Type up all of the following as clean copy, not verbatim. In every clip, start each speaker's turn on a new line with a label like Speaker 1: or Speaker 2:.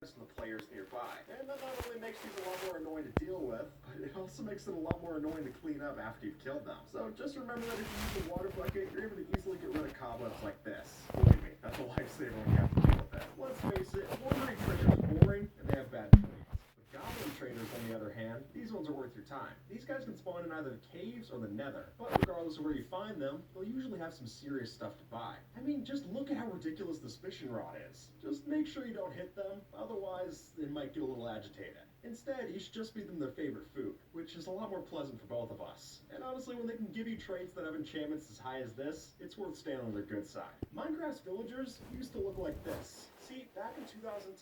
Speaker 1: to the players nearby. And that not only makes these a lot more annoying to deal with, but it also makes them a lot more annoying to clean up after you've killed them. So just remember that if you use a water bucket, you're able to easily get rid of cobwebs like this. Believe me, that's a lifesaver when you have to deal with it. Let's face it, ordinary trainers are boring and they have bad traits. But goblin trainers, on the other hand, these ones are worth your time. These guys can spawn in either the caves or the nether, but regardless of where you find them, they'll usually have some serious stuff to buy. I mean, just look at how ridiculous the fishing rod is. Just make sure you don't hit them, otherwise they might get a little agitated. Instead, you should just feed them their favorite food, which is a lot more pleasant for both of us. And honestly, when they can give you traits that have enchantments as high as this, it's worth staying on their good side. Minecraft's villagers used to look like this. See, back in 2010,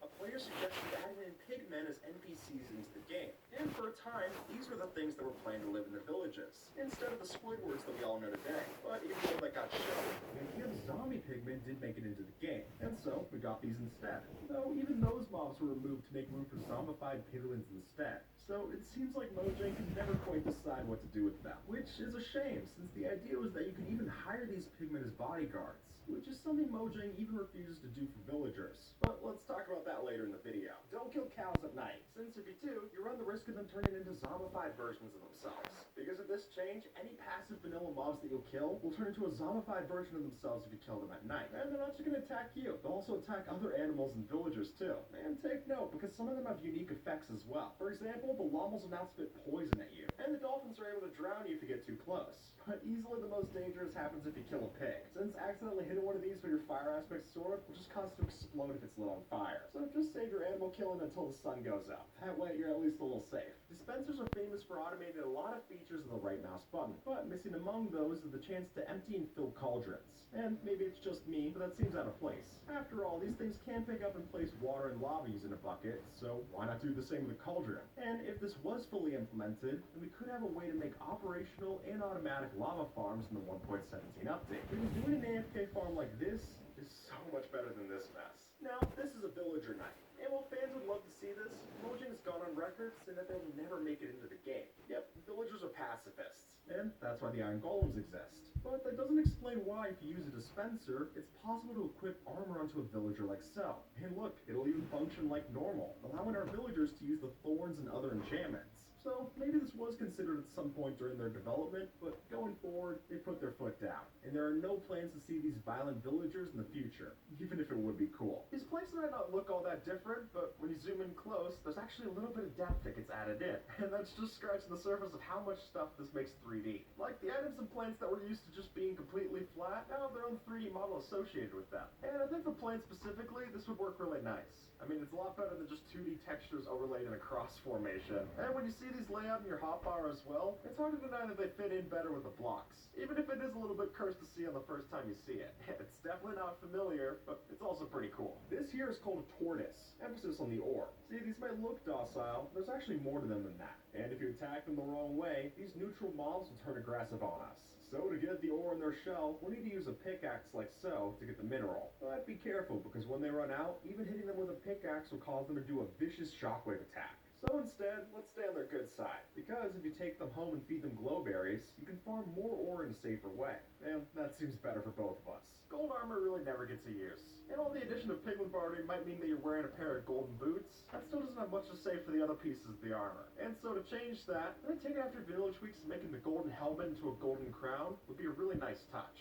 Speaker 1: a player suggested adding in pigmen as NPCs into the game. And for a time, these were the things that were planned to live in the villages, instead of the Squidwards that we all know today. But even though that got shown, the idea of zombie pigmen did make it into the game, and so we got these instead. Though even those mobs were removed to make room for zombified piglins instead. So it seems like Mojang could never quite decide what to do with them, which is a shame, since the idea was that you could even hire these pigmen as bodyguards, which is something Mojang even refuses to do for villagers. But let's talk about that later in the video. Don't kill cows at night, since if you do, you run the risk of them turning into zombified versions of themselves. Because of this change, any passive vanilla mobs that you'll kill will turn into a zombified version of themselves if you kill them at night. And they're not just going to attack you, they'll also attack other animals and villagers too. And take note, because some of them have unique effects as well. For example, the llamas will now spit poison at you, and the dolphins are able to drown you if you get too close. But easily the most dangerous happens if you kill a pig, since accidentally hitting one of these with your fire aspect sword will just cause it to explode if it's lit on fire. So just save your animal killing until the sun goes up. That way you're at least a little safe. Dispensers are famous for automating a lot of features with the right mouse button, but missing among those is the chance to empty and fill cauldrons. And maybe it's just me, but that seems out of place. After all, these things can pick up and place water and lava using a bucket, so why not do the same with a cauldron? And if this was fully implemented, then we could have a way to make operational and automatic lava farms in the 1.17 update. Because doing an AFK farm like this is so much better than this mess. Now, this is a villager night. And while fans would love to see this, Mojang's gone on record saying that they'll never make it into the game. Yep, villagers are pacifists. And that's why the Iron Golems exist. But that doesn't explain why, if you use a dispenser, it's possible to equip armor onto a villager like so. And look, it'll even function like normal, allowing our villagers to use the thorns and other enchantments. So maybe this was considered at some point during their development, but going forward, they put their foot down. And there are no plans to see these violent villagers in the future, even if it would be cool. These places might not look all that different, but when you zoom in close, there's actually a little bit of depth that gets added in. And that's just scratching the surface of how much stuff this makes 3D. Like the items and plants that were used to just being completely flat, now have their own 3D model associated with them. And I think for plants specifically, this would work really nice. I mean, it's a lot better than just 2D textures overlaid in a cross formation. And when you see these lay out in your hotbar as well, it's hard to deny that they fit in better with the blocks. Even if it is a little bit cursed to see on the first time you see it. It's definitely not familiar, but it's also pretty cool. This here is called a tortoise. Emphasis on the ore. See, these might look docile, but there's actually more to them than that. And if you attack them the wrong way, these neutral mobs will turn aggressive on us. So to get the ore in their shell, we'll need to use a pickaxe like so to get the mineral. But be careful, because when they run out, even hitting them with a pickaxe will cause them to do a vicious shockwave attack. So instead, let's stay on their good side, because if you take them home and feed them glowberries, you can farm more ore in a safer way. And that seems better for both of us. Gold armor really never gets a use. And while the addition of piglin bartering might mean that you're wearing a pair of golden boots, that still doesn't have much to say for the other pieces of the armor. And so to change that, I think taking after vanilla tweaks and making the golden helmet into a golden crown would be a really nice touch.